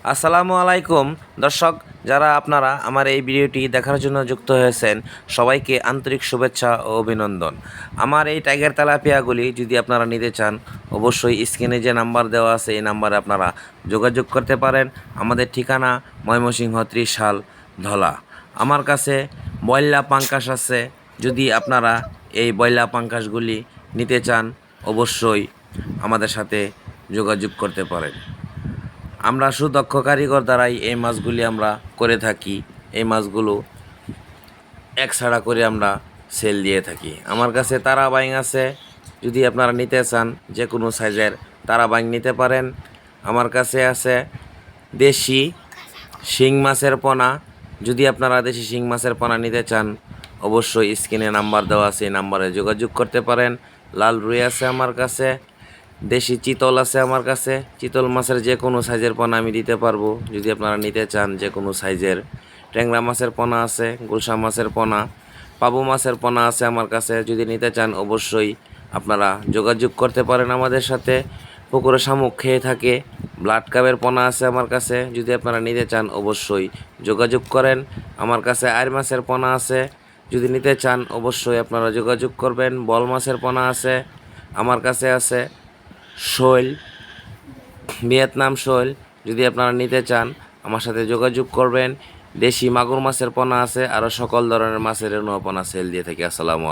আসসালামু আলাইকুম দর্শক, যারা আপনারা আমার এই ভিডিওটি দেখার জন্য যুক্ত হয়েছেন সবাইকে আন্তরিক শুভেচ্ছা ও অভিনন্দন। আমার এই টাইগার তেলাপিয়াগুলি যদি আপনারা নিতে চান অবশ্যই স্ক্রিনে যে নাম্বার দেওয়া আছে এই নাম্বারে আপনারা যোগাযোগ করতে পারেন। আমাদের ঠিকানা ময়মনসিংহ 30 সাল ধলা। আমার কাছে বয়লা পাঙ্কাশ আছে, যদি আপনারা এই বয়লা পাঙ্কাশগুলি নিতে চান অবশ্যই আমাদের সাথে যোগাযোগ করতে পারেন। আমরা সুদক্ষ কারিগর দ্বারাই এই মাছগুলি আমরা করে থাকি। এই মাছগুলো এক ছাড়া করে আমরা সেল দিয়ে থাকি। আমার কাছে তারা বাইং আছে, যদি আপনারা নিতে চান যে কোনো সাইজের তারা বাইং নিতে পারেন। আমার কাছে আছে দেশি শিং মাছের পোনা, যদি আপনারা দেশি শিং মাছের পোনা নিতে চান অবশ্যই স্ক্রিনে নাম্বার দেওয়া আছে, এই নাম্বারে যোগাযোগ করতে পারেন। লাল রুই আছে আমার কাছে, দেশি চিতল আছে আমার কাছে। চিতল মাছের যে কোনো সাইজের পোনা আমি দিতে পারবো যদি আপনারা নিতে চান যে কোনো সাইজের। ট্যাংরা মাছের পোনা আছে, গুলশা মাছের পোনা, পাবু মাছের পোনা আছে আমার কাছে, যদি নিতে চান অবশ্যই আপনারা যোগাযোগ করতে পারেন আমাদের সাথে। পুকুরে শামুক খেয়ে থাকে, ব্লাড কাপের পোনা আছে আমার কাছে, যদি আপনারা নিতে চান অবশ্যই যোগাযোগ করেন। আমার কাছে আইর মাছের পোনা আছে, যদি নিতে চান অবশ্যই আপনারা যোগাযোগ করবেন। বল মাছের পোনা আছে আমার কাছে আছে। শৈল, ভিয়েতনাম শৈল, যদি আপনারা নিতে চান আমার সাথে যোগাযোগ করবেন। দেশি মাগুর মাছের পোনা আছে, আরও সকল ধরনের মাছের পোনা সেল দিয়ে থাকি। আসসালামু